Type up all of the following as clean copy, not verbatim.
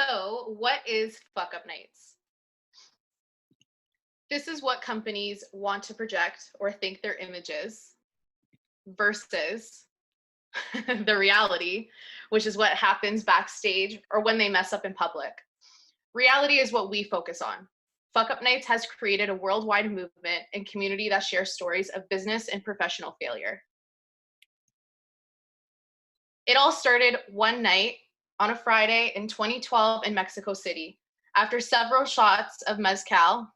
So, what is Fuckup Nights? This is what companies want to project or think their image is versus the reality, which is what happens backstage or when they mess up in public. Reality is what we focus on. Fuckup Nights has created a worldwide movement and community that shares stories of business and professional failure. It all started one night on a Friday in 2012 in Mexico City. After several shots of mezcal,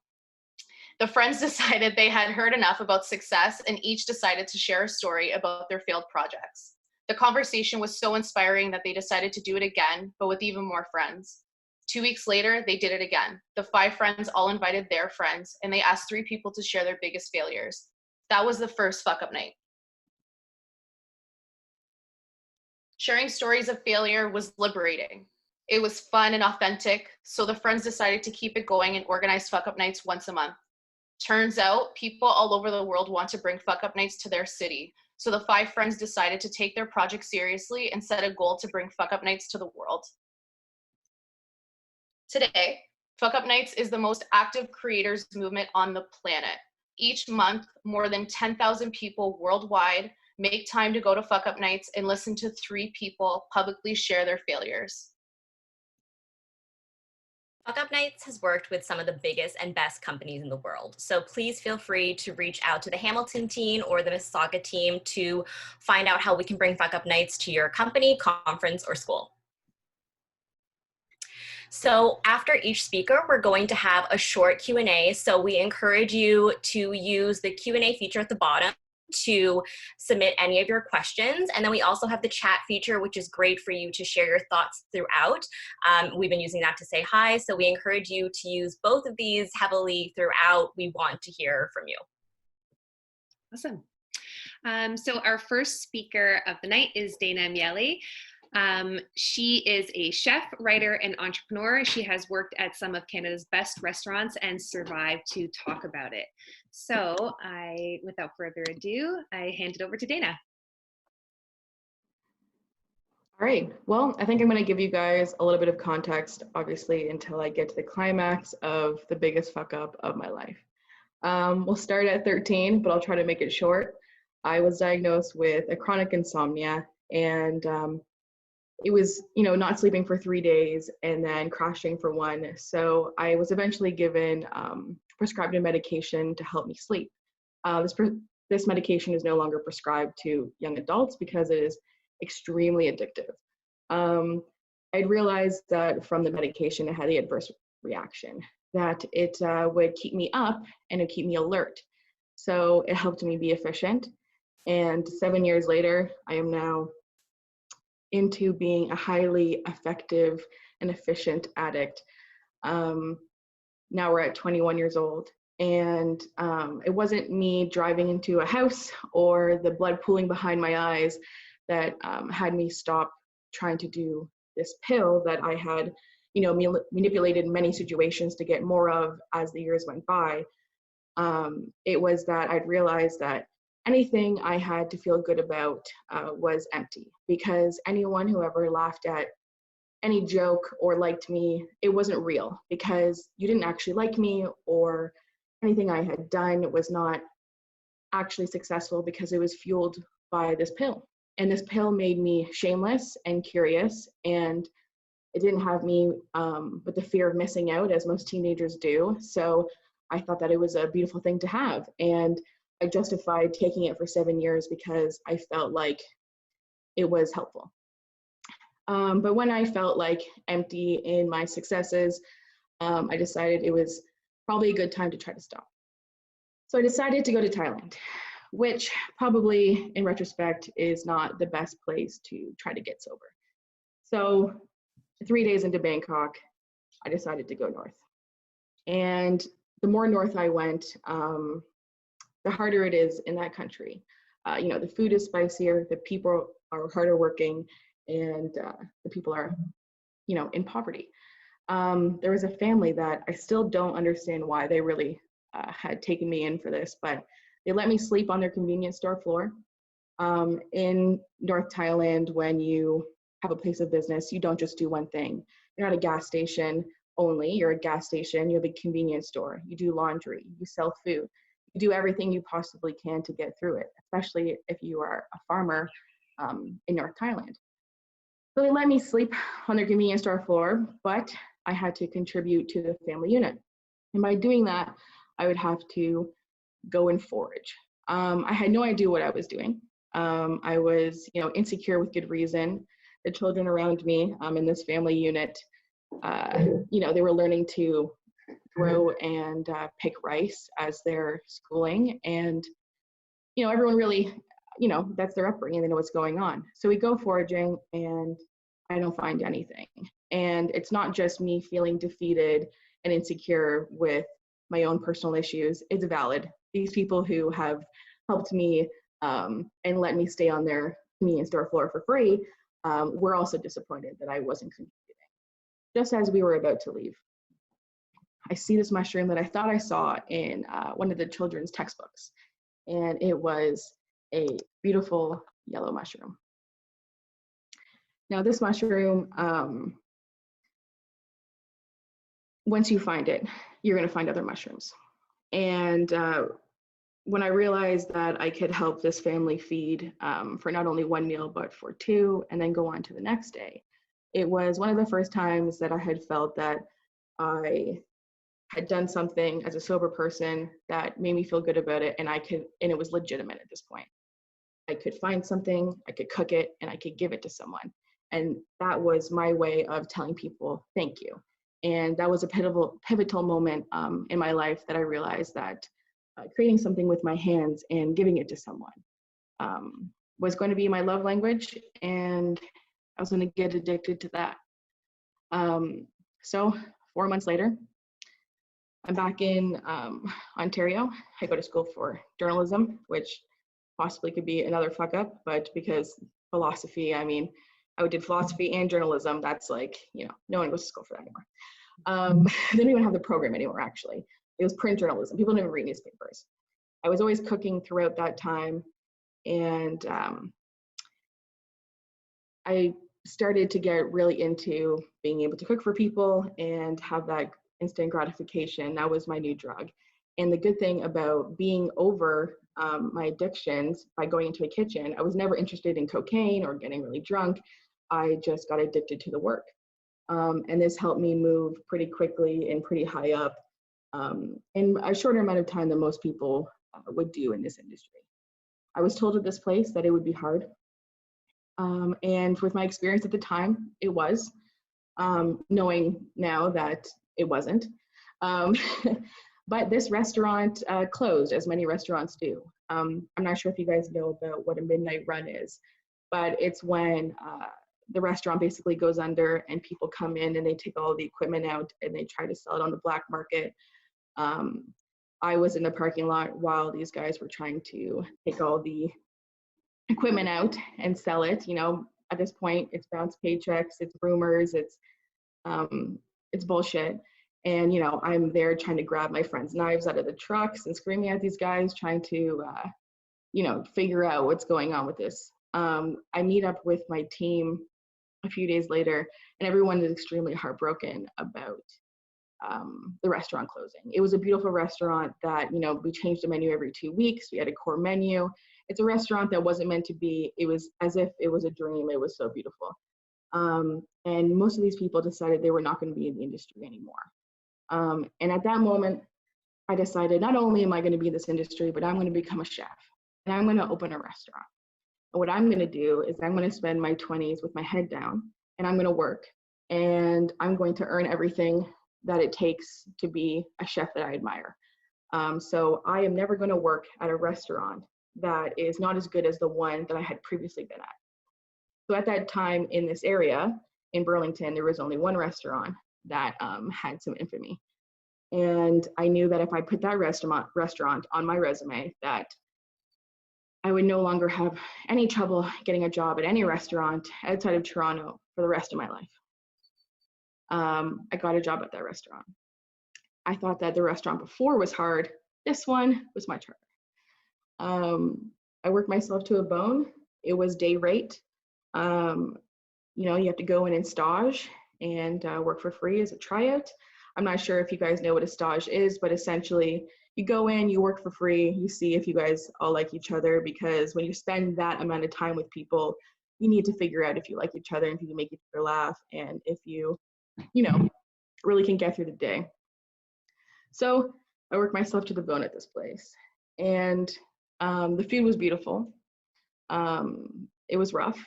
the friends decided they had heard enough about success and each decided to share a story about their failed projects. The conversation was so inspiring that they decided to do it again, but with even more friends. 2 weeks later, they did it again. The 5 friends all invited their friends, and they asked 3 people to share their biggest failures. That was the first Fuck-Up Night. Sharing stories of failure was liberating. It was fun and authentic, so the friends decided to keep it going and organize Fuck-Up Nights once a month. Turns out, people all over the world want to bring Fuck-Up Nights to their city, so the 5 friends decided to take their project seriously and set a goal to bring Fuck-Up Nights to the world. Today, Fuck-Up Nights is the most active creators movement on the planet. Each month, more than 10,000 people worldwide make time to go to Fuck-Up Nights and listen to 3 people publicly share their failures. Fuckup Nights has worked with some of the biggest and best companies in the world. So please feel free to reach out to the Hamilton team or the Mississauga team to find out how we can bring Fuckup Nights to your company, conference, or school. So after each speaker, we're going to have a short Q&A. So we encourage you to use the Q&A feature at the bottom to submit any of your questions. And then we also have the chat feature, which is great for you to share your thoughts throughout. We've been using that to say hi. So we encourage you to use both of these heavily throughout. We want to hear from you. Awesome. So our first speaker of the night is Dana Miele. She is a chef, writer, and entrepreneur. She has worked at some of Canada's best restaurants and survived to talk about it. So without further ado, I hand it over to Dana. All right, well, I think I'm going to give you guys a little bit of context, obviously, until I get to the climax of the biggest fuck up of my life. We'll start at 13, but I'll try to make it short. I was diagnosed with a chronic insomnia, and it was, not sleeping for 3 days and then crashing for 1. So I was eventually given prescribed a medication to help me sleep. This medication is no longer prescribed to young adults because it is extremely addictive. I'd realized that from the medication, it had the adverse reaction, that it would keep me up and it would keep me alert. So it helped me be efficient. And 7 years later, I am now into being a highly effective and efficient addict. Now we're at 21 years old. And it wasn't me driving into a house or the blood pooling behind my eyes that had me stop trying to do this pill that I had, manipulated many situations to get more of as the years went by. It was that I'd realized that anything I had to feel good about was empty, because anyone who ever laughed at any joke or liked me, it wasn't real, because you didn't actually like me, or anything I had done was not actually successful because it was fueled by this pill. And this pill made me shameless and curious, and it didn't have me with the fear of missing out, as most teenagers do. So I thought that it was a beautiful thing to have. And I justified taking it for 7 years because I felt like it was helpful. But when I felt like empty in my successes, I decided it was probably a good time to try to stop. So I decided to go to Thailand, which probably in retrospect is not the best place to try to get sober. So 3 days into Bangkok, I decided to go north. And the more north I went, the harder it is in that country. The food is spicier, the people are harder working, and the people are, in poverty. There was a family that I still don't understand why they really had taken me in for this, but they let me sleep on their convenience store floor. In North Thailand, when you have a place of business, you don't just do one thing. you're not a gas station only, you're a gas station, you have a convenience store, you do laundry, you sell food, you do everything you possibly can to get through it, especially if you are a farmer in North Thailand. So they let me sleep on their convenience store floor, but I had to contribute to the family unit. And by doing that, I would have to go and forage. I had no idea what I was doing. I was, insecure with good reason. The children around me in this family unit, they were learning to grow and pick rice as they're schooling. And, everyone really, that's their upbringing. They know what's going on. So we go foraging and I don't find anything. And it's not just me feeling defeated and insecure with my own personal issues. It's valid. These people who have helped me and let me stay on their convenience store floor for free were also disappointed that I wasn't contributing. Just as we were about to leave, I see this mushroom that I thought I saw in one of the children's textbooks, and it was a beautiful yellow mushroom. Now this mushroom, once you find it, you're going to find other mushrooms. And when I realized that I could help this family feed for not only one meal, but for two, and then go on to the next day, it was one of the first times that I had felt that I had done something as a sober person that made me feel good about it, and it was legitimate at this point. I could find something, I could cook it, and I could give it to someone. And that was my way of telling people thank you. And that was a pivotal moment in my life that I realized that creating something with my hands and giving it to someone was going to be my love language, and I was going to get addicted to that. So 4 months later, I'm back in Ontario. I go to school for journalism, which possibly could be another fuck up, but because philosophy, I did philosophy and journalism. That's like, no one goes to school for that anymore. They don't even have the program anymore, actually. It was print journalism. People didn't even read newspapers. I was always cooking throughout that time. And I started to get really into being able to cook for people and have that instant gratification. That was my new drug. And the good thing about being over my addictions by going into a kitchen, I was never interested in cocaine or getting really drunk. I just got addicted to the work. And this helped me move pretty quickly and pretty high up in a shorter amount of time than most people would do in this industry. I was told at this place that it would be hard. And with my experience at the time, it was, knowing now that it wasn't. But this restaurant closed, as many restaurants do. I'm not sure if you guys know about what a midnight run is, but it's when the restaurant basically goes under and people come in and they take all the equipment out and they try to sell it on the black market. I was in the parking lot while these guys were trying to take all the equipment out and sell it. At this point, it's bounce paychecks, it's rumors, it's bullshit. And, I'm there trying to grab my friends' knives out of the trucks and screaming at these guys, trying to, figure out what's going on with this. I meet up with my team a few days later, and everyone is extremely heartbroken about the restaurant closing. It was a beautiful restaurant that, we changed the menu every 2 weeks. We had a core menu. It's a restaurant that wasn't meant to be. It was as if it was a dream. It was so beautiful. And most of these people decided they were not going to be in the industry anymore. And at that moment, I decided not only am I going to be in this industry, but I'm going to become a chef and I'm going to open a restaurant. And what I'm going to do is I'm going to spend my 20s with my head down and I'm going to work and I'm going to earn everything that it takes to be a chef that I admire. So I am never going to work at a restaurant that is not as good as the one that I had previously been at. So at that time in this area, in Burlington, there was only one restaurant that had some infamy. And I knew that if I put that restaurant on my resume, that I would no longer have any trouble getting a job at any restaurant outside of Toronto for the rest of my life. I got a job at that restaurant. I thought that the restaurant before was hard. This one was much harder. I worked myself to a bone. It was day rate. You have to go in and stage, and work for free as a tryout. I'm not sure if you guys know what a stage is, but essentially you go in, you work for free, you see if you guys all like each other, because when you spend that amount of time with people, you need to figure out if you like each other and if you can make each other laugh and if you really can get through the day. So I worked myself to the bone at this place, and the food was beautiful. It was rough,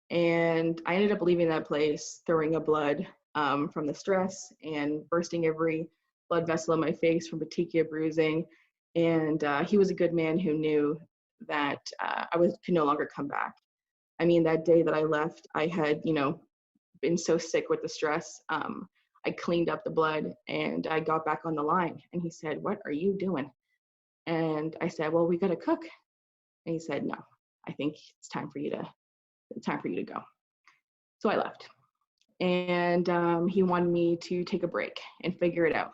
and I ended up leaving that place throwing up blood from the stress and bursting every blood vessel in my face from petechia bruising. And he was a good man who knew that could no longer come back. I mean, that day that I left, I had, been so sick with the stress. I cleaned up the blood and I got back on the line. And he said, "What are you doing?" And I said, "Well, we got to cook." And he said, "No, I think it's time for you to go." So I left. And he wanted me to take a break and figure it out.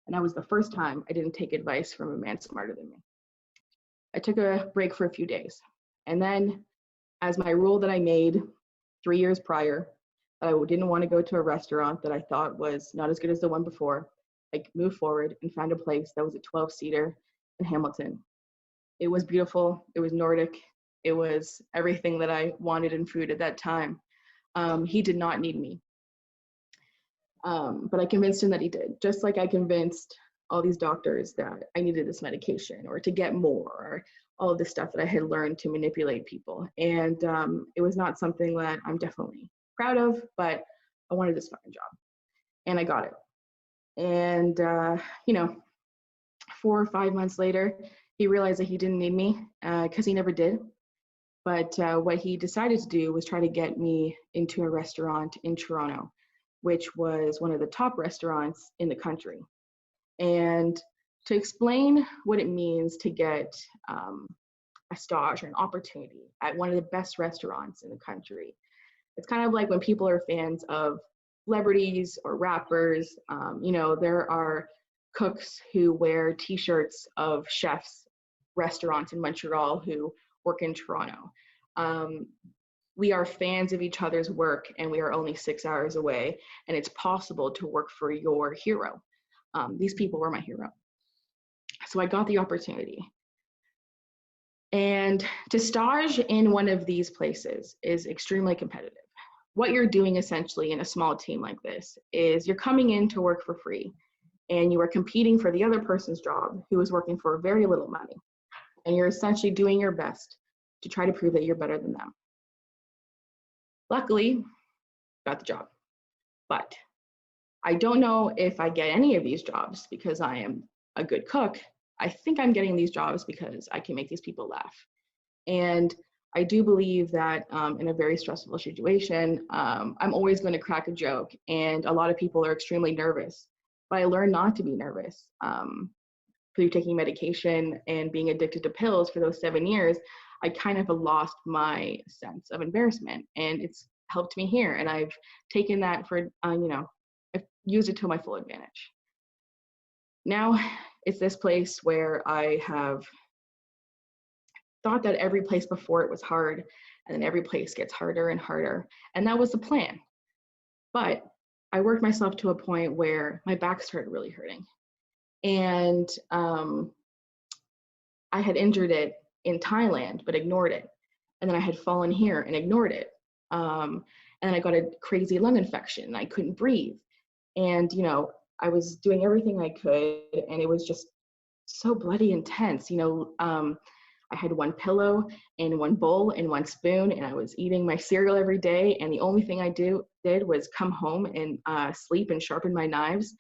And that was the first time I didn't take advice from a man smarter than me. I took a break for a few days. And then, as my rule that I made 3 years prior, that I didn't want to go to a restaurant that I thought was not as good as the one before, I moved forward and found a place that was a 12-seater in Hamilton. It was beautiful. It was Nordic. It was everything that I wanted in food at that time. He did not need me. But I convinced him that he did, just like I convinced all these doctors that I needed this medication or to get more, or all of this stuff that I had learned to manipulate people. And it was not something that I'm definitely proud of, but I wanted this fucking job and I got it. And, 4 or 5 months later, he realized that he didn't need me because he never did. But what he decided to do was try to get me into a restaurant in Toronto, which was one of the top restaurants in the country. And to explain what it means to get a stage or an opportunity at one of the best restaurants in the country, it's kind of like when people are fans of celebrities or rappers. There are cooks who wear t-shirts of chefs' restaurants in Montreal who work in Toronto. We are fans of each other's work, and we are only 6 hours away, and it's possible to work for your hero. These people were my hero. So I got the opportunity. And to stage in one of these places is extremely competitive. What you're doing essentially in a small team like this is you're coming in to work for free, and you are competing for the other person's job who is working for very little money. And you're essentially doing your best to try to prove that you're better than them. Luckily, got the job. But I don't know if I get any of these jobs because I am a good cook. I think I'm getting these jobs because I can make these people laugh. And I do believe that in a very stressful situation, I'm always going to crack a joke. And a lot of people are extremely nervous. But I learned not to be nervous. Through taking medication and being addicted to pills for those 7 years, I kind of lost my sense of embarrassment. And it's helped me here. And I've taken that for, I've used it to my full advantage. Now it's this place where I have thought that every place before it was hard, and then every place gets harder and harder. And that was the plan. But I worked myself to a point where my back started really hurting. And I had injured it in Thailand, but ignored it. And then I had fallen here and ignored it. And I got a crazy lung infection and I couldn't breathe. And, I was doing everything I could, and it was just so bloody intense. I had one pillow and one bowl and one spoon, and I was eating my cereal every day. And the only thing I did was come home and sleep and sharpen my knives.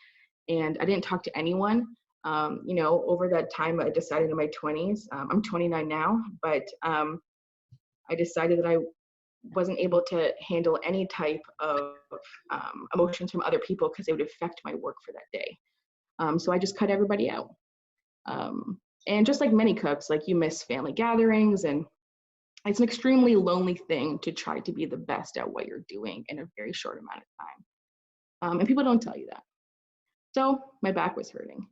And I didn't talk to anyone. Over that time, I decided in my 20s, I'm 29 now, but I decided that I wasn't able to handle any type of emotions from other people because they would affect my work for that day. So I just cut everybody out. And just like many cooks, like you miss family gatherings, and it's an extremely lonely thing to try to be the best at what you're doing in a very short amount of time. And people don't tell you that. So my back was hurting,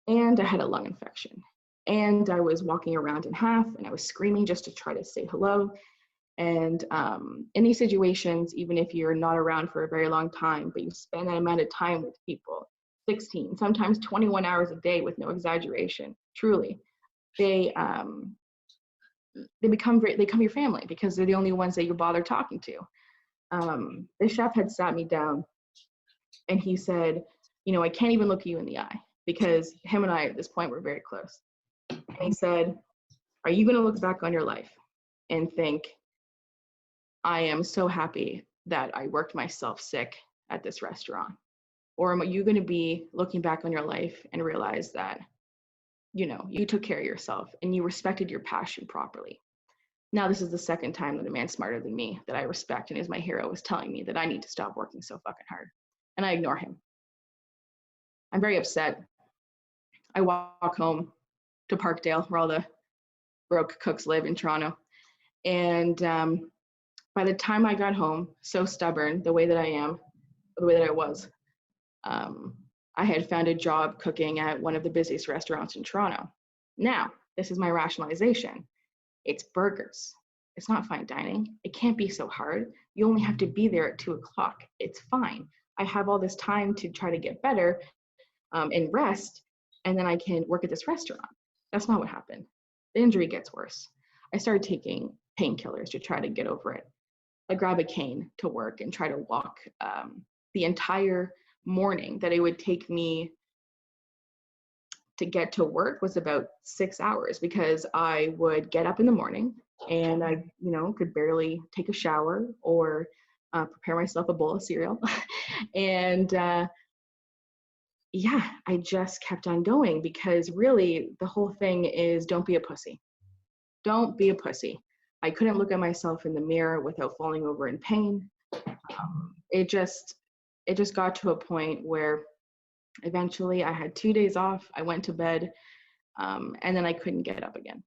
and I had a lung infection, and I was walking around in half, and I was screaming just to try to say hello. And in these situations, even if you're not around for a very long time, but you spend that amount of time with people, 16, sometimes 21 hours a day with no exaggeration, truly, they become your family because they're the only ones that you bother talking to. The chef had sat me down and he said, you know, I can't even look you in the eye because him and I at this point were very close. And he said, are you going to look back on your life and think, I am so happy that I worked myself sick at this restaurant? Or are you going to be looking back on your life and realize that, you know, you took care of yourself and you respected your passion properly? Now, this is the second time that a man smarter than me that I respect and is my hero is telling me that I need to stop working so fucking hard. And I ignore him. I'm very upset. I walk home to Parkdale, where all the broke cooks live in Toronto. And by the time I got home, so stubborn, the way that I am, the way that I was, I had found a job cooking at one of the busiest restaurants in Toronto. Now, this is my rationalization. It's burgers. It's not fine dining. It can't be so hard. You only have to be there at 2:00. It's fine. I have all this time to try to get better and rest, and then I can work at this restaurant. That's not what happened. The injury gets worse. I started taking painkillers to try to get over it. I grab a cane to work and try to walk the entire morning that it would take me to get to work was about 6 hours because I would get up in the morning and I, you know, could barely take a shower or prepare myself a bowl of cereal. And yeah, I just kept on going because really the whole thing is don't be a pussy. Don't be a pussy. I couldn't look at myself in the mirror without falling over in pain. It just got to a point where eventually I had 2 days off. I went to bed and then I couldn't get up again.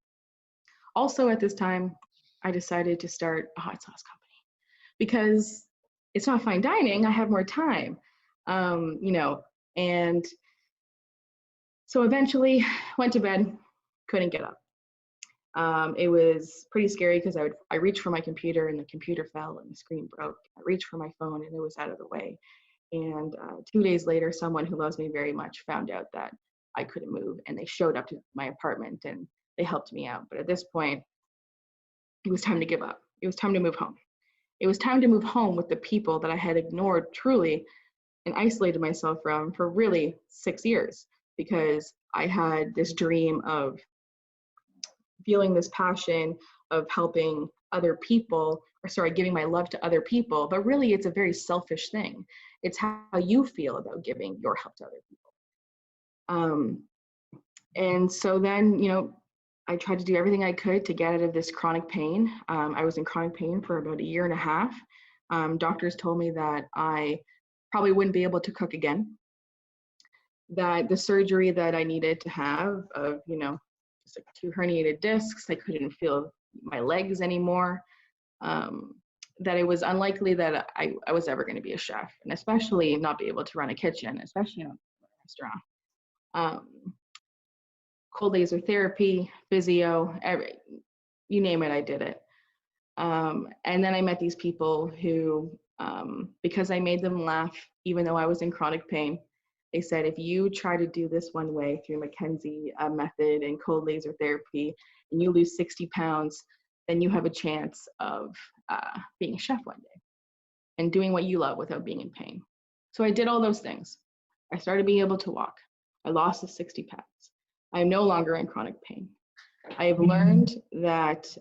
Also at this time, I decided to start a hot sauce company because it's not fine dining. I have more time, you know, and so eventually went to bed, couldn't get up. It was pretty scary because I reached for my computer and the computer fell and the screen broke. I reached for my phone and it was out of the way. And 2 days later, someone who loves me very much found out that I couldn't move and they showed up to my apartment and they helped me out. But at this point, it was time to give up. It was time to move home. It was time to move home with the people that I had ignored truly and isolated myself from for really 6 years because I had this dream of feeling this passion of helping other people, giving my love to other people, but really it's a very selfish thing. It's how you feel about giving your help to other people. And so then, you know, I tried to do everything I could to get out of this chronic pain. I was in chronic pain for about 1.5 years. Doctors told me that I probably wouldn't be able to cook again, that the surgery that I needed to have of, you know, just like 2 herniated discs, I couldn't feel my legs anymore, that it was unlikely that I was ever going to be a chef, and especially not be able to run a kitchen, especially in a restaurant. Cold laser therapy, physio, you name it, I did it. And then I met these people who, because I made them laugh, even though I was in chronic pain, they said, if you try to do this one way through Mackenzie method and cold laser therapy, and you lose 60 pounds, then you have a chance of being a chef one day and doing what you love without being in pain. So I did all those things. I started being able to walk. I lost the 60 pounds. I am no longer in chronic pain. I have learned that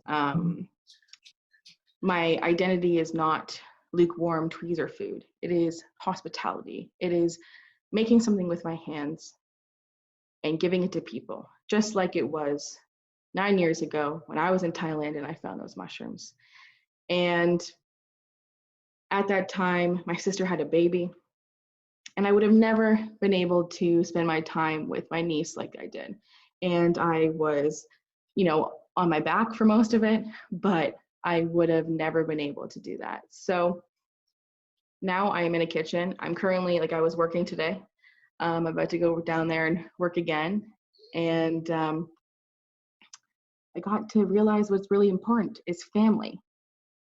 my identity is not lukewarm tweezer food. It is hospitality. It is making something with my hands and giving it to people, just like it was 9 years ago when I was in Thailand and I found those mushrooms. And at that time, my sister had a baby, and I would have never been able to spend my time with my niece like I did. And I was, you know, on my back for most of it, but I would have never been able to do that. So now I am in a kitchen. I'm currently, like I was working today. I'm about to go down there and work again. And I got to realize what's really important is family.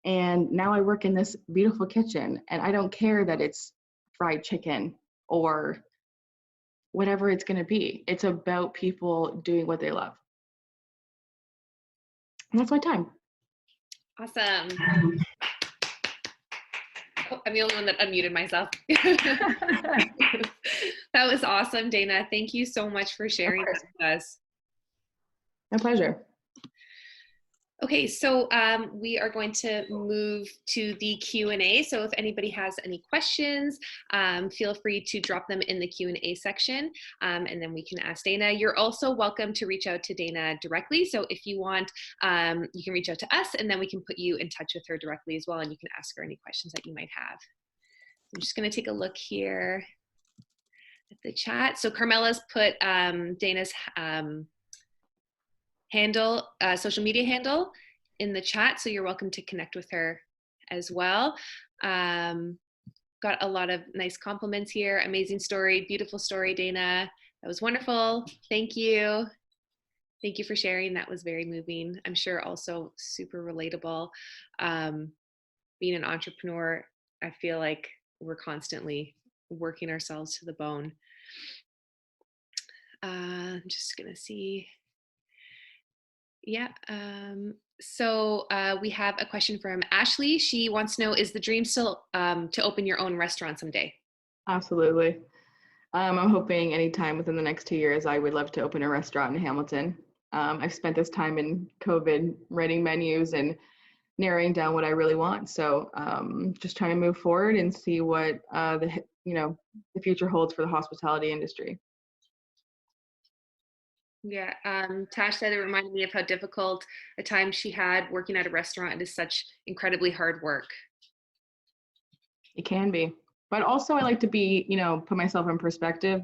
And now I work in this beautiful kitchen, and I don't care that it's fried chicken or whatever it's going to be. It's about people doing what they love. And that's my time. Awesome. Oh, I'm the only one that unmuted myself. That was awesome, Dana. Thank you so much for sharing this with us. My pleasure. Okay, so we are going to move to the Q&A. So if anybody has any questions, feel free to drop them in the Q&A section, and then we can ask Dana. You're also welcome to reach out to Dana directly. So if you want, you can reach out to us, and then we can put you in touch with her directly as well, and you can ask her any questions that you might have. I'm just going to take a look here at the chat. So Carmela's put Dana's handle, social media handle in the chat, so you're welcome to connect with her as well. Got a lot of nice compliments here. Amazing story, beautiful story, Dana. That was wonderful. Thank you. Thank you for sharing. That was very moving. I'm sure also super relatable. Being an entrepreneur, I feel like we're constantly working ourselves to the bone. I'm just gonna see. Yeah, so we have a question from Ashley. She wants to know, is the dream still to open your own restaurant someday? Absolutely. I'm hoping anytime within the next 2 years, I would love to open a restaurant in Hamilton. I've spent this time in COVID writing menus and narrowing down what I really want. So just trying to move forward and see what the future holds for the hospitality industry. Yeah, Tash said it reminded me of how difficult a time she had working at a restaurant. It is such incredibly hard work. It can be, but also I like to be, put myself in perspective,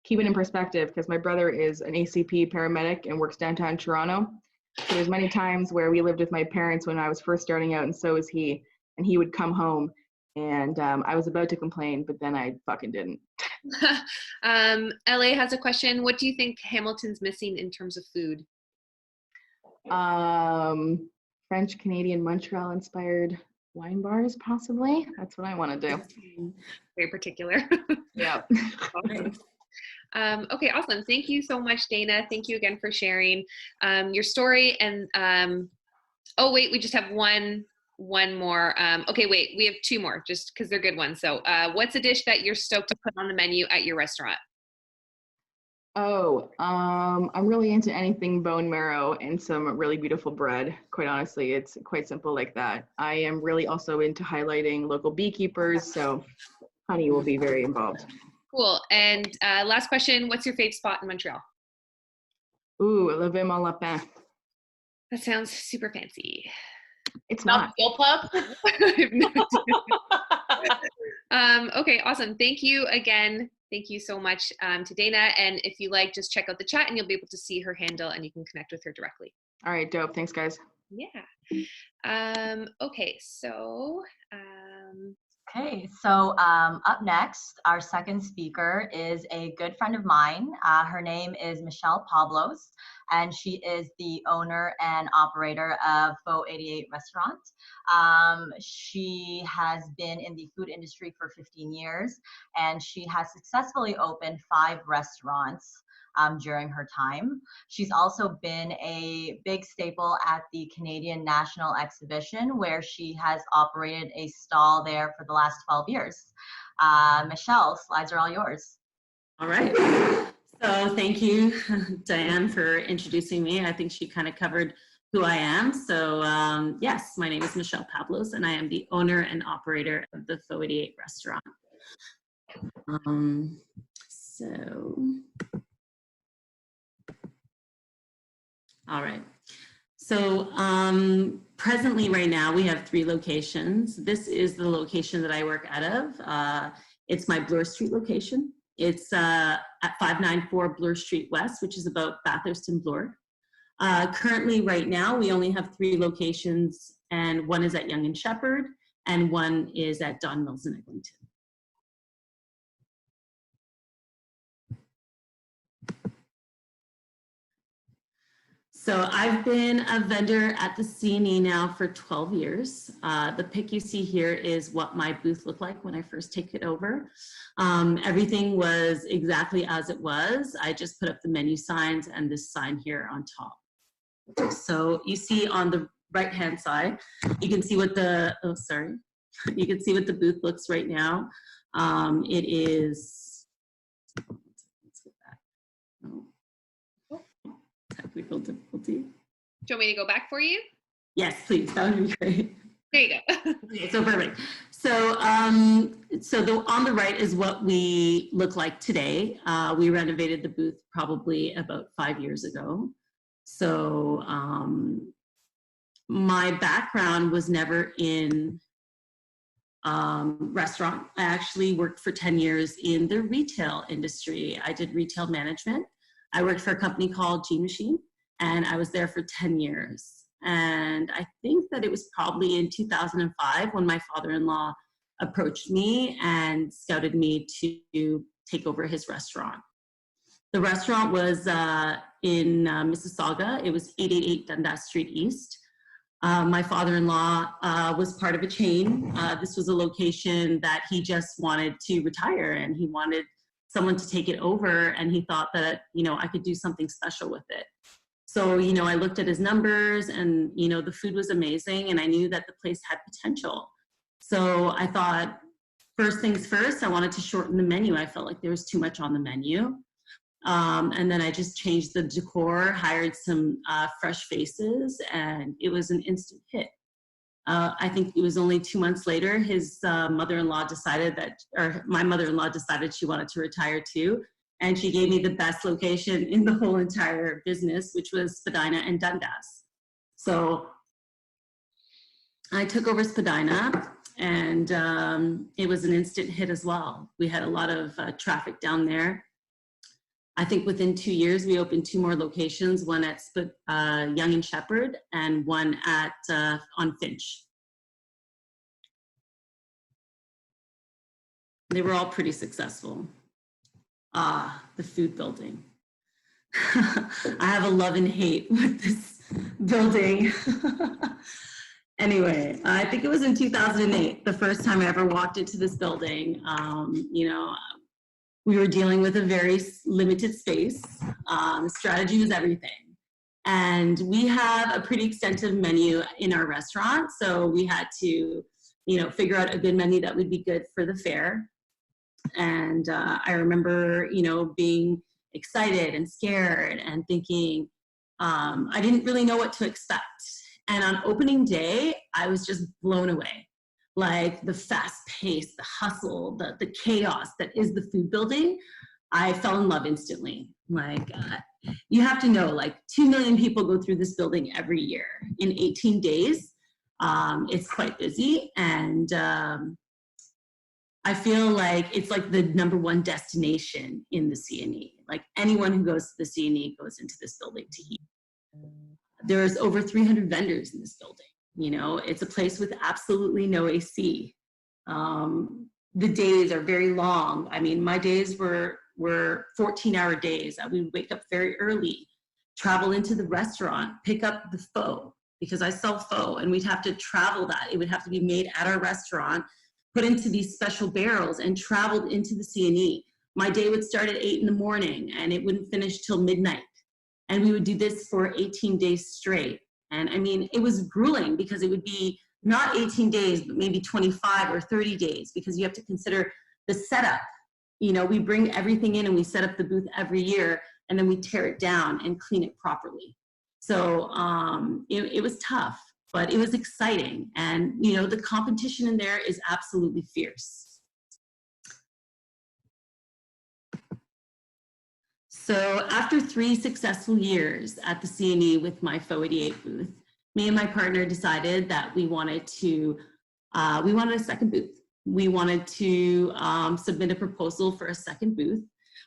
keep it in perspective, because my brother is an ACP paramedic and works downtown Toronto. So there's many times where we lived with my parents when I was first starting out, and so was he, and he would come home, and I was about to complain, but then I fucking didn't. LA has a question. What do you think Hamilton's missing in terms of food? French, Canadian, Montreal inspired wine bars, possibly. That's what I want to do. Very particular. Yeah. Awesome. Okay, awesome. Thank you so much, Dana. Thank you again for sharing your story. And oh wait, we just have one more. Okay, wait, we have two more, just because they're good ones. So what's a dish that you're stoked to put on the menu at your restaurant? Oh, I'm really into anything bone marrow and some really beautiful bread. Quite honestly, it's quite simple like that. I am really also into highlighting local beekeepers, so honey will be very involved. Cool. And last question, what's your favorite spot in Montreal? Ooh, Le Vin Mon Lapin. That sounds super fancy. It's not. Fuel Pub? Okay, awesome. Thank you again. Thank you so much to Dana. And if you like, just check out the chat and you'll be able to see her handle and you can connect with her directly. All right, dope. Thanks, guys. Yeah. Okay, so. Okay, so up next, our second speaker is a good friend of mine. Her name is Michelle Pablos, and she is the owner and operator of Faux 88 Restaurant. She has been in the food industry for 15 years, and she has successfully opened 5 restaurants during her time. She's also been a big staple at the Canadian National Exhibition, where she has operated a stall there for the last 12 years. Michelle, slides are all yours. All right. So thank you, Diane, for introducing me. I think she kind of covered who I am. So yes, my name is Michelle Pablos, and I am the owner and operator of the Faux 88 Restaurant. All right. So presently right now we have 3 locations. This is the location that I work out of. It's my Bloor Street location. It's at 594 Bloor Street West, which is about Bathurst and Bloor. Currently right now we only have 3 locations, and one is at Yonge and Sheppard and one is at Don Mills in Eglinton. So I've been a vendor at the C&E now for 12 years. The pic you see here is what my booth looked like when I first took it over. Everything was exactly as it was. I just put up the menu signs and this sign here on top. So you see on the right-hand side, you can see what the, you can see what the booth looks right now. It is, let's get back. Oh. Technical difficulty. Do you want me to go back for you? Yes, please. That would be great. There you go. Okay, so perfect. So, on the right is what we look like today. We renovated the booth probably about 5 years ago. So, my background was never in restaurant. I actually worked for 10 years in the retail industry. I did retail management. I worked for a company called G Machine, and I was there for 10 years. And I think that it was probably in 2005 when my father-in-law approached me and scouted me to take over his restaurant. The restaurant was in Mississauga. It was 888 Dundas Street East. My father-in-law was part of a chain. This was a location that he just wanted to retire, and he wanted someone to take it over, and he thought that, you know, I could do something special with it. So, you know, I looked at his numbers, and, you know, the food was amazing, and I knew that the place had potential. So I thought, first things first, I wanted to shorten the menu. I felt like there was too much on the menu. And then I just changed the decor, hired some fresh faces, and it was an instant hit. I think it was only 2 months later, his mother-in-law decided that, or my mother-in-law decided she wanted to retire too. And she gave me the best location in the whole entire business, which was Spadina and Dundas. So I took over Spadina, and it was an instant hit as well. We had a lot of traffic down there. I think within 2 years, we opened 2 more locations, one at Yonge and Shepherd and one at on Finch. They were all pretty successful. The food building. I have a love and hate with this building. Anyway, I think it was in 2008, the first time I ever walked into this building. You know, we were dealing with a very limited space. Strategy was everything. And we have a pretty extensive menu in our restaurant. So we had to, you know, figure out a good menu that would be good for the fair. And I remember, you know, being excited and scared and thinking, I didn't really know what to expect. And on opening day, I was just blown away. Like the fast pace, the hustle, the chaos that is the food building, I fell in love instantly. Like, you have to know, like 2 million people go through this building every year in 18 days. It's quite busy, and I feel like it's like the #1 destination in the C&E. Like anyone who goes to the C&E goes into this building to eat. There's over 300 vendors in this building. You know, it's a place with absolutely no AC. The days are very long. I mean, my days were 14-hour days. We would wake up very early, travel into the restaurant, pick up the pho, because I sell pho, and we'd have to travel that. It would have to be made at our restaurant, put into these special barrels, and traveled into the C&E. My day would start at 8 in the morning, and it wouldn't finish till midnight. And we would do this for 18 days straight. And I mean, it was grueling because it would be not 18 days, but maybe 25 or 30 days, because you have to consider the setup. You know, we bring everything in and we set up the booth every year, and then we tear it down and clean it properly. So it was tough, but it was exciting. And, you know, the competition in there is absolutely fierce. So after 3 successful years at the C&E with my Pho 88 booth, me and my partner decided that we wanted a second booth. We wanted to submit a proposal for a second booth.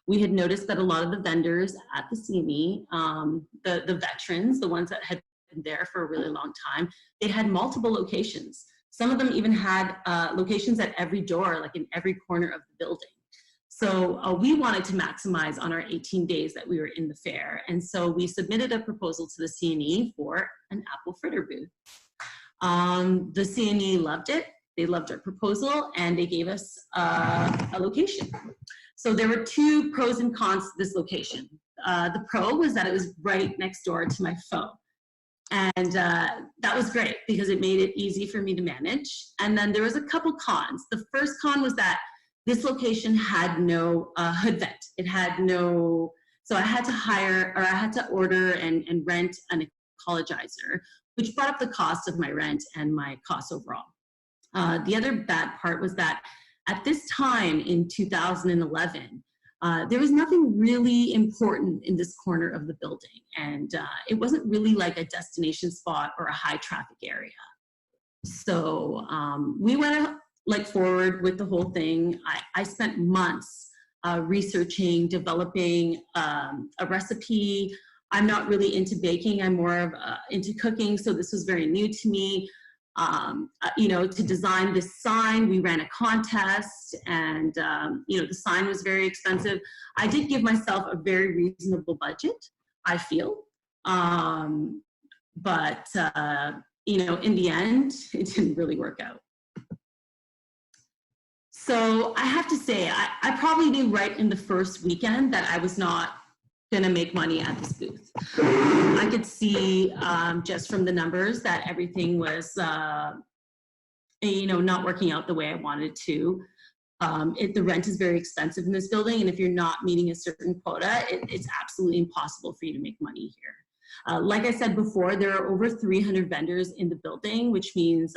We had noticed that a lot of the vendors at the C&E, the veterans, the ones that had been there for a really long time, they had multiple locations. Some of them even had locations at every door, like in every corner of the building. So we wanted to maximize on our 18 days that we were in the fair. And so we submitted a proposal to the CNE for an apple fritter booth. The CNE loved it. They loved our proposal, and they gave us a location. So there were two pros and cons to this location. The pro was that it was right next door to my phone. And that was great because it made it easy for me to manage. And then there was a couple cons. The first con was that this location had no hood vent. It had no, so I had to hire, or I had to order and rent an ecologizer, which brought up the cost of my rent and my costs overall. The other bad part was that at this time in 2011, there was nothing really important in this corner of the building, and it wasn't really like a destination spot or a high traffic area. So we went forward with the whole thing. I spent months researching, developing a recipe. I'm not really into baking. I'm more of into cooking, so this was very new to me. You know, to design this sign, we ran a contest, and you know, the sign was very expensive. I did give myself a very reasonable budget, I feel, but you know, in the end, it didn't really work out. So I have to say, I probably knew right in the first weekend that I was not gonna make money at this booth. I could see just from the numbers that everything was, you know, not working out the way I wanted to. The rent is very expensive in this building, and if you're not meeting a certain quota, it's absolutely impossible for you to make money here. Like I said before, there are over 300 vendors in the building, which means,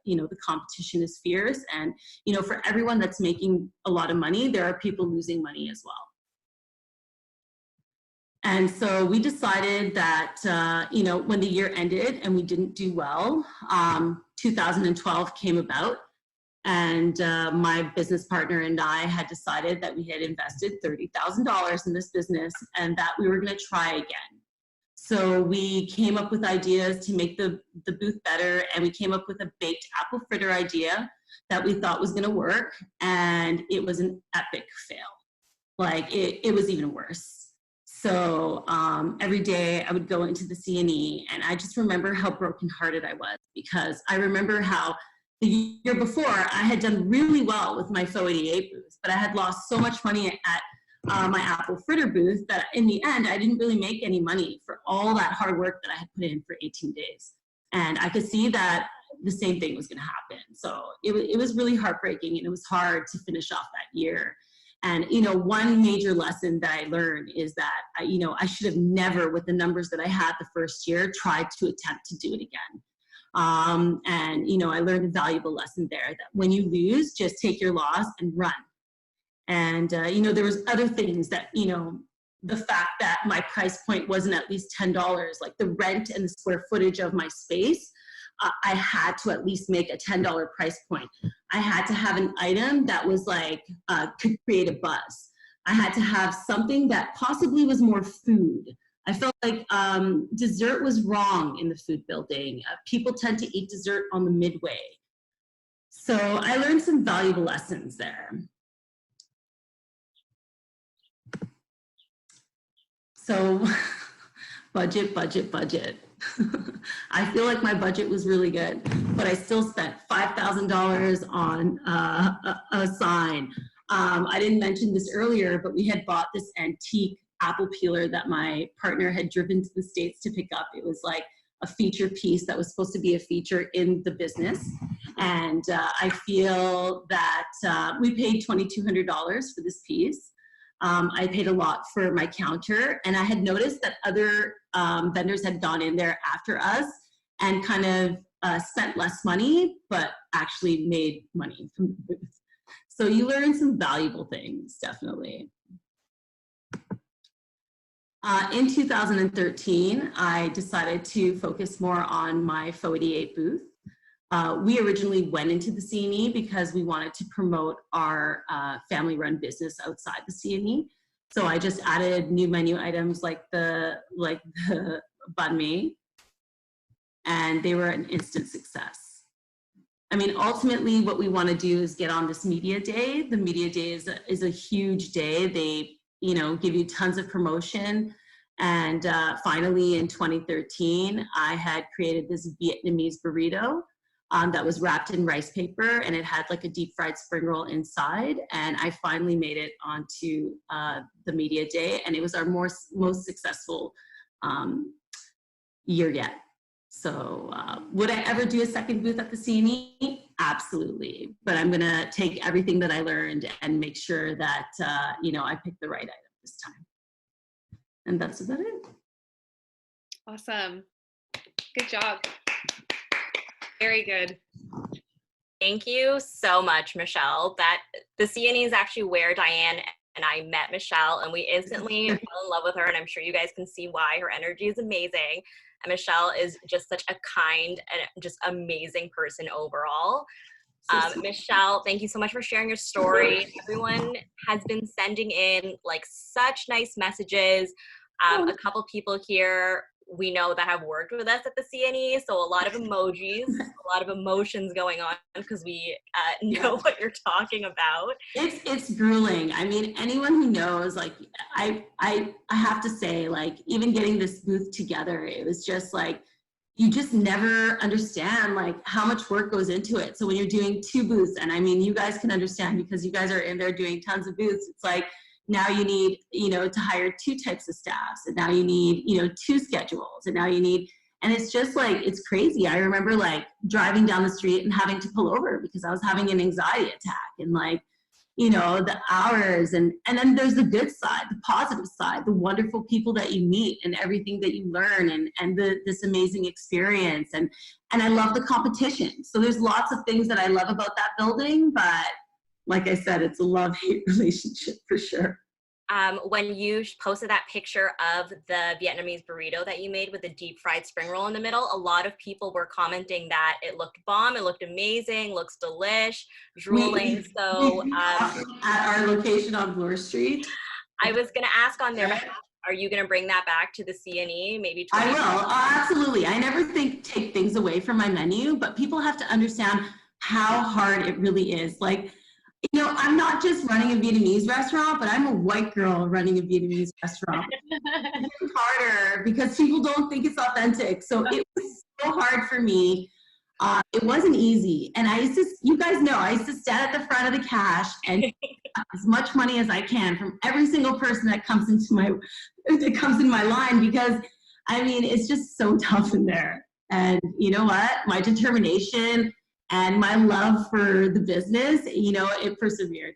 you know, the competition is fierce, and, you know, for everyone that's making a lot of money, there are people losing money as well. And so we decided that, you know, when the year ended and we didn't do well, 2012 came about, and my business partner and I had decided that we had invested $30,000 in this business and that we were going to try again. So we came up with ideas to make the booth better, and we came up with a baked apple fritter idea that we thought was going to work, and it was an epic fail. Like, it was even worse. So every day I would go into the CNE, and I just remember how brokenhearted I was, because I remember how the year before I had done really well with my Faux 88 booth, but I had lost so much money at my apple fritter booth that in the end I didn't really make any money for all that hard work that I had put in for 18 days. And I could see that the same thing was going to happen. So it was really heartbreaking, and it was hard to finish off that year. And, you know, one major lesson that I learned is that, you know, I should have never, with the numbers that I had the first year, tried to attempt to do it again. And, you know, I learned a valuable lesson there, that when you lose, just take your loss and run. And, you know, there was other things that, you know, the fact that my price point wasn't at least $10, like the rent and the square footage of my space, I had to at least make a $10 price point. I had to have an item that was like, could create a buzz. I had to have something that possibly was more food. I felt like dessert was wrong in the food building. People tend to eat dessert on the midway. So I learned some valuable lessons there. So budget, budget, budget. I feel like my budget was really good, but I still spent $5,000 on a sign. I didn't mention this earlier, but we had bought this antique apple peeler that my partner had driven to the States to pick up. It was like a feature piece that was supposed to be a feature in the business. And I feel that we paid $2,200 for this piece. I paid a lot for my counter, and I had noticed that other vendors had gone in there after us and kind of spent less money, but actually made money from the booth. So you learn some valuable things, definitely. In 2013, I decided to focus more on my Faux 88 booth. We originally went into the CNE because we wanted to promote our family-run business outside the CNE. So I just added new menu items like the banh mi, and they were an instant success. I mean, ultimately what we want to do is get on this media day. The media day is a huge day. They, you know, give you tons of promotion. And finally in 2013, I had created this Vietnamese burrito that was wrapped in rice paper, and it had like a deep fried spring roll inside. And I finally made it onto the media day, and it was our most successful year yet. So would I ever do a second booth at the CNE? Absolutely. But I'm gonna take everything that I learned and make sure that, you know, I pick the right item this time. And that's about it. Awesome. Good job. Very good. Thank you so much, Michelle. That the CNE is actually where Diane and I met Michelle, and we instantly fell in love with her, and I'm sure you guys can see why. Her energy is amazing, and Michelle is just such a kind and just amazing person overall. Michelle, thank you so much for sharing your story. Everyone has been sending in like such nice messages. A couple people here we know that have worked with us at the CNE, so a lot of emojis, a lot of emotions going on because we know what you're talking about. It's grueling. I mean, anyone who knows, like, I have to say, like, even getting this booth together, it was just like, you just never understand like how much work goes into it. So when you're doing 2 booths, and I mean, you guys can understand because you guys are in there doing tons of booths, it's like, now you need, you know, to hire 2 types of staffs, and now you need, you know, 2 schedules, and now you need, and it's just like, it's crazy. I remember like driving down the street and having to pull over because I was having an anxiety attack, and like, you know, the hours, and then there's the good side, the positive side, the wonderful people that you meet and everything that you learn, and this amazing experience, and I love the competition. So there's lots of things that I love about that building, but like I said, it's a love-hate relationship for sure. When you posted that picture of the Vietnamese burrito that you made with the deep fried spring roll in the middle, a lot of people were commenting that it looked bomb, it looked amazing, looks delish, drooling. So at our location on Bloor Street. I was gonna ask on their behalf, are you gonna bring that back to the CNE? Maybe I will, absolutely. I never take things away from my menu, but people have to understand how hard it really is. Like, you know, I'm not just running a Vietnamese restaurant, but I'm a white girl running a Vietnamese restaurant. It's harder because people don't think it's authentic. So it was so hard for me. It wasn't easy. And I used to, you guys know, I used to stand at the front of the cash and get as much money as I can from every single person that comes in my line, because I mean, it's just so tough in there. And you know what? My determination and my love for the business, you know, it persevered.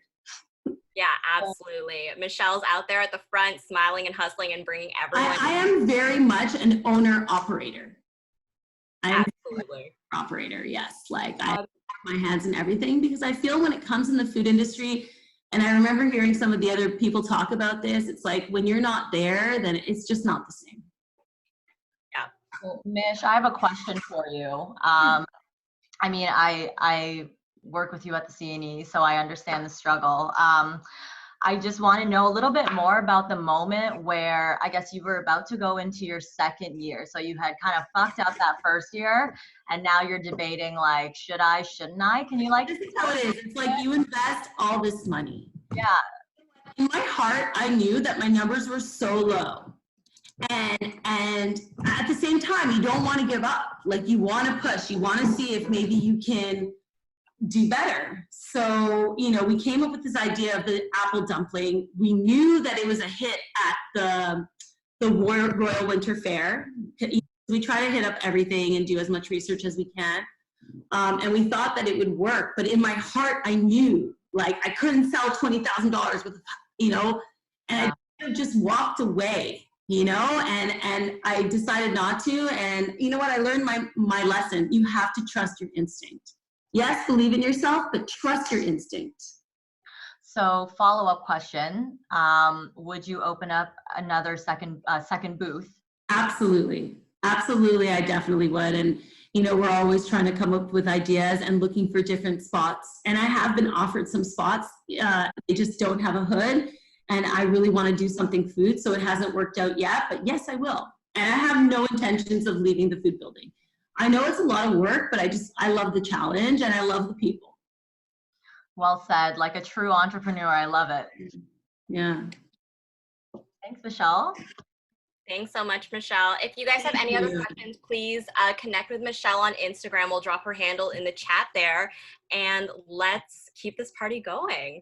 Yeah, absolutely. Michelle's out there at the front smiling and hustling and bringing everyone. I am very much an owner-operator. I'm absolutely. An operator, yes. Like I have my hands in everything, because I feel when it comes in the food industry, and I remember hearing some of the other people talk about this, it's like when you're not there, then it's just not the same. Yeah. Well, Mish, I have a question for you. I mean, I work with you at the CNE, so I understand the struggle. I just want to know a little bit more about the moment where I guess you were about to go into your 2nd year. So you had kind of fucked up that 1st year, and now you're debating like, should I, shouldn't I? Can you like? This is how it is. It's like you invest all this money. Yeah. In my heart, I knew that my numbers were so low. And at the same time, you don't want to give up. Like, you want to push. You want to see if maybe you can do better. So, you know, we came up with this idea of the apple dumpling. We knew that it was a hit at the Royal Winter Fair. We try to hit up everything and do as much research as we can. And we thought that it would work. But in my heart, I knew, like, I couldn't sell $20,000 with, you know, and I just walked away. You know, and I decided not to. And you know what? I learned my lesson. You have to trust your instinct. Yes, believe in yourself, but trust your instinct. So follow-up question, would you open up another second booth? Absolutely. Absolutely, I definitely would. And, you know, we're always trying to come up with ideas and looking for different spots. And I have been offered some spots. They just don't have a hood. And I really want to do something food, so it hasn't worked out yet, but yes, I will. And I have no intentions of leaving the food building. I know it's a lot of work, but I love the challenge and I love the people. Well said. Like a true entrepreneur. I love it. Yeah. Thanks, Michelle. Thanks so much, Michelle. If you guys have any other questions, please connect with Michelle on Instagram. We'll drop her handle in the chat there. And let's keep this party going.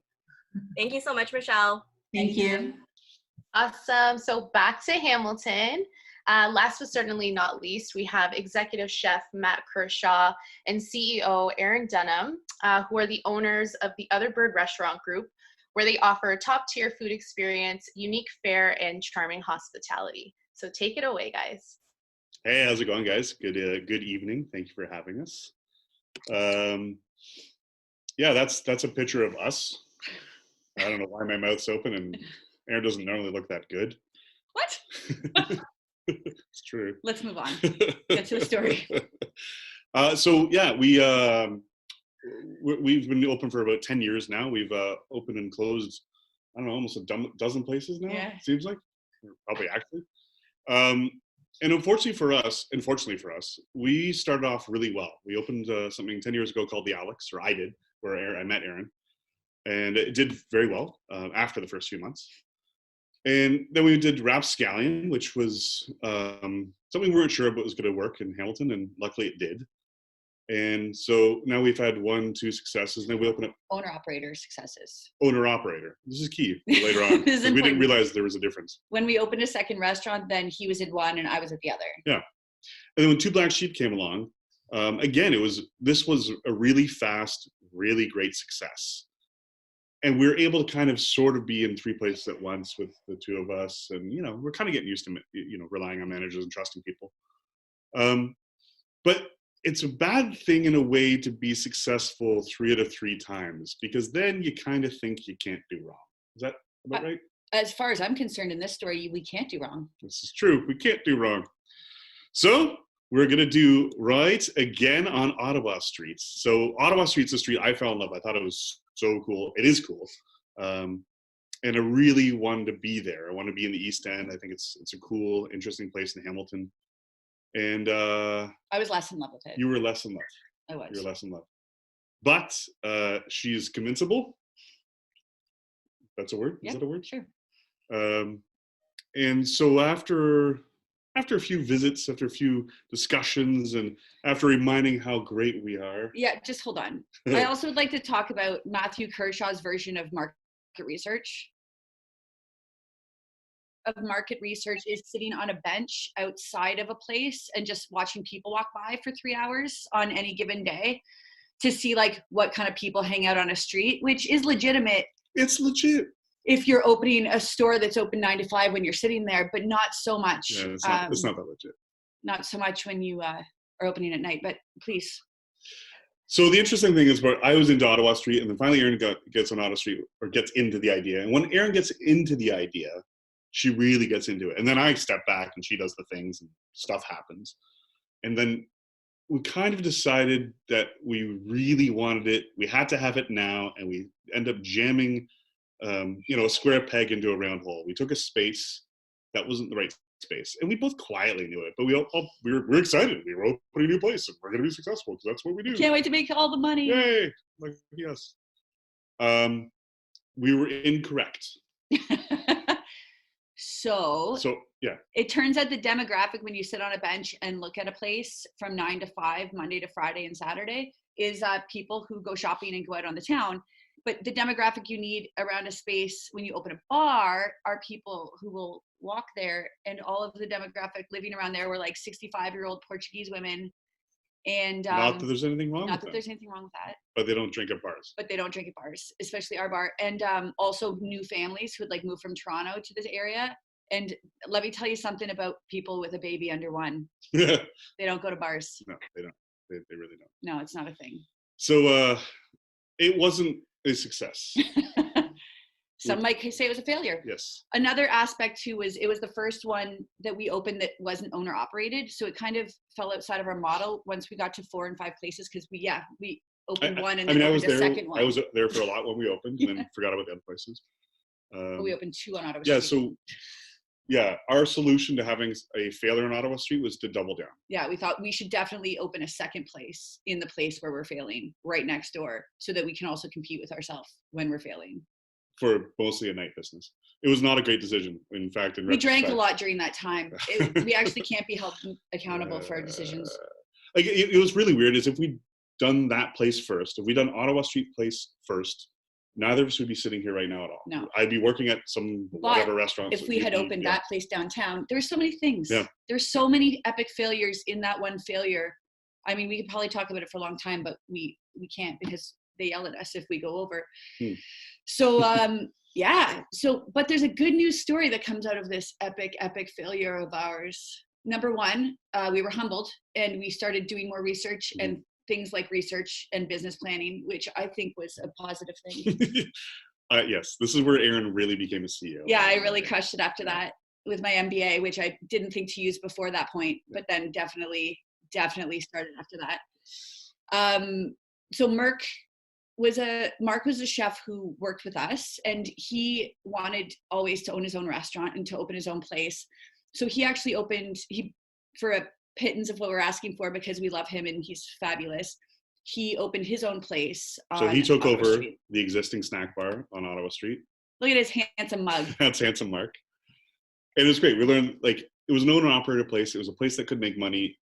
Thank you so much, Michelle. Thank you. Awesome. So back to Hamilton. Last but certainly not least, we have Executive Chef Matt Kershaw and CEO Erin Dunham, who are the owners of the Other Bird Restaurant Group, where they offer top-tier food experience, unique fare, and charming hospitality. So take it away, guys. Hey, how's it going, guys? Good evening. Thank you for having us. Yeah, that's a picture of us. I don't know why my mouth's open, and Erin doesn't normally look that good. What? It's true. Let's move on. Get to the story. So yeah, we've been open for about 10 years now. We've opened and closed, I don't know, almost a dozen places now. Yeah. It seems like, probably actually. And unfortunately for us, we started off really well. We opened something 10 years ago called the Alex, or I did, where I met Erin, and it did very well after the first few months. And then we did Rapscallion, which was something we weren't sure about was going to work in Hamilton, and luckily it did. And so now we've had 1-2 successes, and then we open up Owner-operator successes. owner-operator. This is key later on. This is We didn't important. realize there was a difference. When we opened a second restaurant, then he was in one and I was at the other. Yeah. And then when Two Black Sheep came along, again, this was a really fast, really great success. And we were able to kind of sort of be in 3 places at once with the two of us. And, we're kind of getting used to, relying on managers and trusting people. But it's a bad thing in a way to be successful 3 out of 3 times, because then you kind of think you can't do wrong. Is that about right? As far as I'm concerned, in this story, we can't do wrong. This is true. We can't do wrong. So we're going to do right again on Ottawa Street. So Ottawa Street's a street I fell in love with. I thought it was so cool. It is cool. And I really wanted to be there. I want to be in the East End. I think it's a cool, interesting place in Hamilton. And I was less in love with it. you were less in love. I was. You were less in love. But she's convincible. That's a word? Yeah, Is that a word? Sure. And so after a few visits, after a few discussions, and after reminding how great we are. Yeah, just hold on. I also would like to talk about Matthew Kershaw's version of market research. Market research is sitting on a bench outside of a place and just watching people walk by for 3 hours on any given day to see like what kind of people hang out on a street, which is legitimate. It's legit. If you're opening a store that's open 9 to 5 when you're sitting there, but not so much. Yeah, it's not that legit. Not so much when you are opening at night, but please. So the interesting thing is, I was into Ottawa Street, and then finally Erin gets on Ottawa Street, or gets into the idea. And when Erin gets into the idea, she really gets into it. And then I step back and she does the things and stuff happens. And then we kind of decided that we really wanted it. We had to have it now. And we end up jamming, a square peg into a round hole. We took a space that wasn't the right space. And we both quietly knew it, but we were excited. We were opening a new place and we're going to be successful because that's what we do. Can't wait to make all the money. Yay! Like, yes. We were incorrect. So yeah, it turns out the demographic when you sit on a bench and look at a place from 9 to 5, Monday to Friday and Saturday, is people who go shopping and go out on the town. But the demographic you need around a space when you open a bar are people who will walk there, and all of the demographic living around there were like 65-year-old Portuguese women. And not that there's anything wrong not with that there's anything wrong with that. But they don't drink at bars. But they don't drink at bars, especially our bar. And also new families who would like move from Toronto to this area. And let me tell you something about people with a baby under 1. They don't go to bars. No, they don't. They really don't. No, it's not a thing. So it wasn't a success. Some might say it was a failure. Yes. Another aspect too was it was the first one that we opened that wasn't owner operated. So it kind of fell outside of our model once we got to 4 and 5 places, because we opened one and then opened a second one. I was there for a lot when we opened, and then forgot about the other places. But we opened 2 on Ottawa Yeah, Street. so Yeah, our solution to having a failure on Ottawa Street was to double down. Yeah, we thought we should definitely open a second place in the place where we're failing right next door so that we can also compete with ourselves when we're failing. For mostly a night business. It was not a great decision. In fact, we drank a lot during that time. We actually can't be held accountable for our decisions. Like it was really weird is if we'd done that place first, if we'd done Ottawa Street place first, neither of us would be sitting here right now at all. No. I'd be working at some whatever restaurant. If we had opened that place downtown, there's so many things. Yeah. There's so many epic failures in that one failure. I mean, we could probably talk about it for a long time, but we can't because they yell at us if we go over. So, yeah. So, but there's a good news story that comes out of this epic failure of ours. Number one, we were humbled and we started doing more research and things like research and business planning, which I think was a positive thing. Yes, this is where Erin really became a CEO. Yeah, I really crushed it after that with my MBA, which I didn't think to use before that point, but then definitely started after that. So Mark was a chef who worked with us, and he wanted always to own his own restaurant and to open his own place. So he actually opened, for a pittance of what we're asking for because we love him and he's fabulous, he opened his own place. So he took over the existing snack bar on Ottawa Street. Look at his handsome mug. That's handsome Mark. It was great. We learned, like, it was an owner-operator place. It was a place that could make money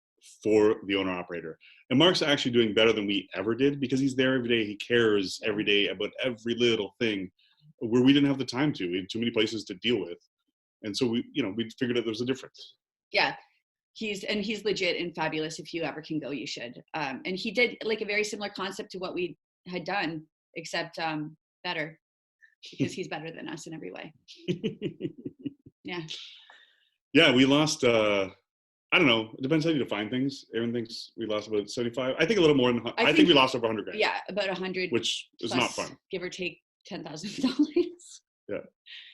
for the owner-operator. And Mark's actually doing better than we ever did because he's there every day. He cares every day about every little thing where we didn't have the time to. We had too many places to deal with. And so we figured out there was a difference. Yeah. He's legit and fabulous. If you ever can go, you should. And he did like a very similar concept to what we had done, except better, because he's better than us in every way. Yeah. Yeah, we lost, I don't know. It depends how you define things. Erin thinks we lost about 75. I think a little more than, I think we lost over 100 grand. Yeah, about 100. Which is not fun. Give or take $10,000. Yeah.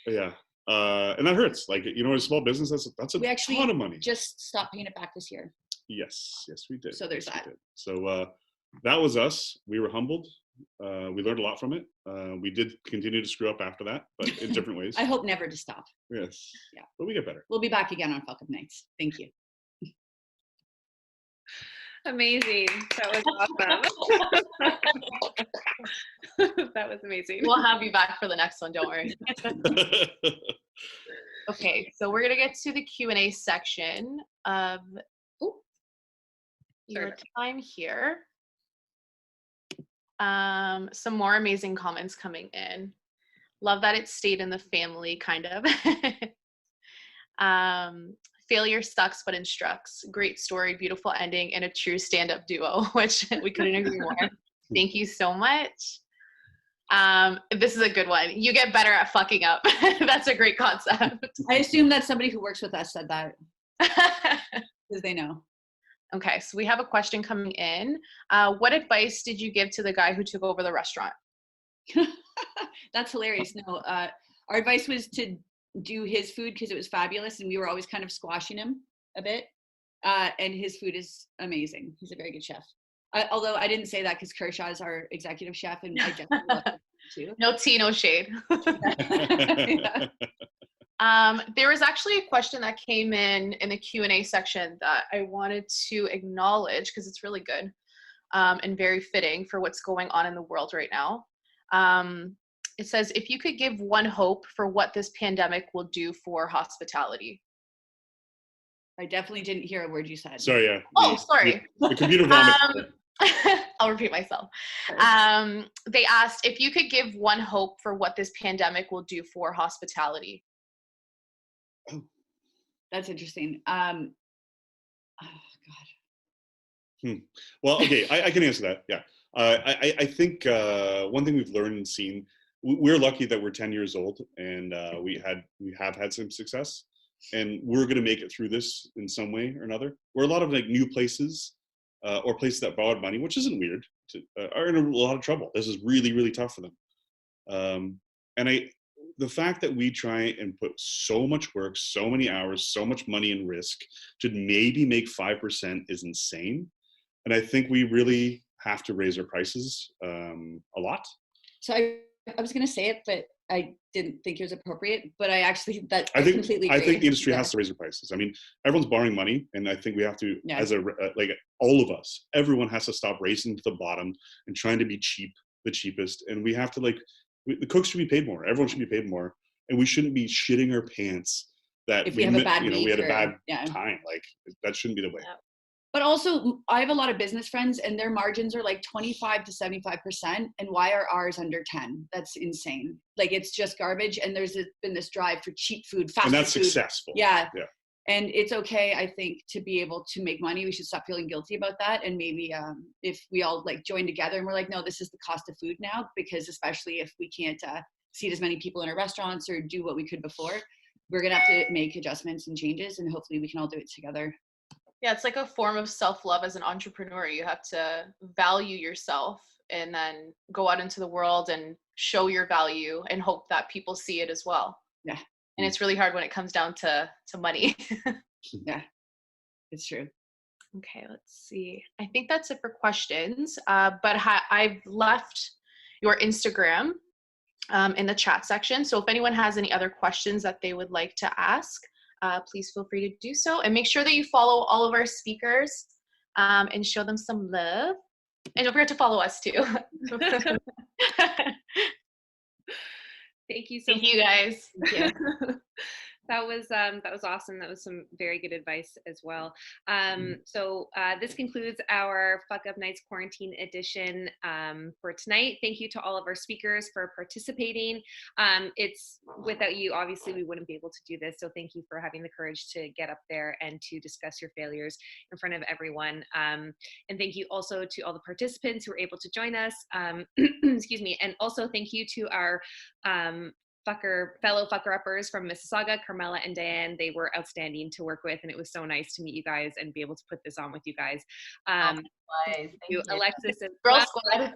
Yeah. And that hurts. Like, a small business, that's a ton of money. Just stopped paying it back this year. Yes, we did. So there's that. So that was us. We were humbled. We learned a lot from it. We did continue to screw up after that, but in different ways. I hope never to stop. Yes. Yeah. But we get better. We'll be back again on Fuckup Nights. Thank you. Amazing. That was awesome. That was amazing. We'll have you back for the next one, don't worry. Okay, so we're gonna get to the Q&A section of your time here. Some more amazing comments coming in. Love that it stayed in the family, kind of. Failure sucks but instructs. Great story, beautiful ending, and a true stand-up duo, which we couldn't agree more. Thank you so much. This is a good one. You get better at fucking up. That's a great concept. I assume that somebody who works with us said that because they know. Okay, so we have a question coming in. What advice did you give to the guy who took over the restaurant? That's hilarious. No, our advice was to do his food because it was fabulous, and we were always kind of squashing him a bit. And his food is amazing. He's a very good chef. Although I didn't say that because Kershaw is our executive chef, and I definitely love him too. No tea, no shade. Yeah. There was actually a question that came in the Q&A section that I wanted to acknowledge because it's really good and very fitting for what's going on in the world right now. It says, if you could give one hope for what this pandemic will do for hospitality. I definitely didn't hear a word you said. Sorry, yeah. Oh, sorry. The computer vomited. I'll repeat myself. They asked if you could give one hope for what this pandemic will do for hospitality. That's interesting. Oh God. Well, okay, I can answer that. Yeah. I think one thing we've learned and seen, we're lucky that we're 10 years old and we have had some success, and we're going to make it through this in some way or another. Where a lot of like new places or places that borrowed money, which isn't weird, are in a lot of trouble. This is really, really tough for them. And the fact that we try and put so much work, so many hours, so much money in risk to maybe make 5% is insane. And I think we really have to raise our prices a lot. So I was going to say it, but I didn't think it was appropriate, but I completely agree. I think the industry has to raise their prices. I mean, everyone's borrowing money, and I think we have to, as like all of us, everyone has to stop racing to the bottom and trying to be cheap, the cheapest. And we have to the cooks should be paid more. Everyone should be paid more, and we shouldn't be shitting our pants that if we have a bad week, we had a bad time. Like that shouldn't be the way. Yeah. But also, I have a lot of business friends, and their margins are like 25 to 75%. And why are ours under 10? That's insane. Like, it's just garbage. And there's been this drive for cheap food, fast food. And that's successful. Yeah. And it's okay, I think, to be able to make money. We should stop feeling guilty about that. And maybe if we all like join together and we're like, no, this is the cost of food now, because especially if we can't seat as many people in our restaurants or do what we could before, we're going to have to make adjustments and changes. And hopefully we can all do it together. Yeah, it's like a form of self-love as an entrepreneur. You have to value yourself and then go out into the world and show your value and hope that people see it as well. Yeah. And it's really hard when it comes down to money. Yeah, it's true. Okay, let's see. I think that's it for questions. But I've left your Instagram in the chat section. So if anyone has any other questions that they would like to ask, please feel free to do so. And make sure that you follow all of our speakers and show them some love. And don't forget to follow us too. Thank you so much. Thank you guys. Thank you. That was awesome. That was some very good advice as well. So this concludes our Fuckup Nights Quarantine Edition for tonight. Thank you to all of our speakers for participating. It's without you, obviously, we wouldn't be able to do this. So thank you for having the courage to get up there and to discuss your failures in front of everyone. And thank you also to all the participants who were able to join us. Excuse me. And also thank you to our fellow fucker-uppers from Mississauga, Carmela and Diane. They were outstanding to work with, and it was so nice to meet you guys and be able to put this on with you guys. Thank you. Alexis is Girl Squad.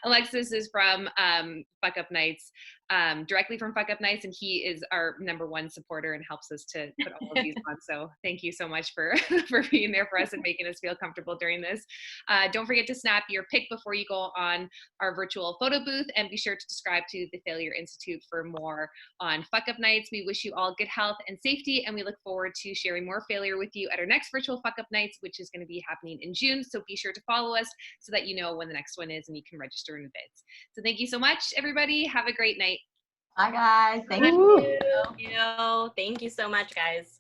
Alexis is from Fuckup Nights, directly from Fuckup Nights, and he is our #1 supporter and helps us to put all of these on. So thank you so much for being there for us and making us feel comfortable during this. Don't forget to snap your pic before you go on our virtual photo booth, and be sure to subscribe to the Failure Institute for more on Fuckup Nights. We wish you all good health and safety, and we look forward to sharing more failure with you at our next virtual Fuckup Nights, which is going to be happening in June. So be sure to follow us so that you know when the next one is and you can register in advance. So thank you so much, everybody. Have a great night. Bye, guys. Thank you. Thank you. Thank you so much, guys.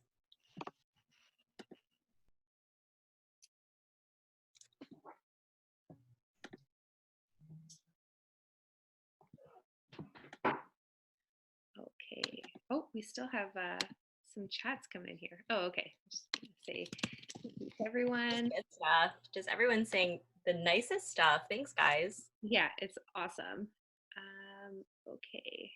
Okay. Oh, we still have some chats coming in here. Oh, okay. Just say thank you to everyone. Good stuff. Just everyone saying the nicest stuff. Thanks, guys. Yeah, it's awesome. Okay.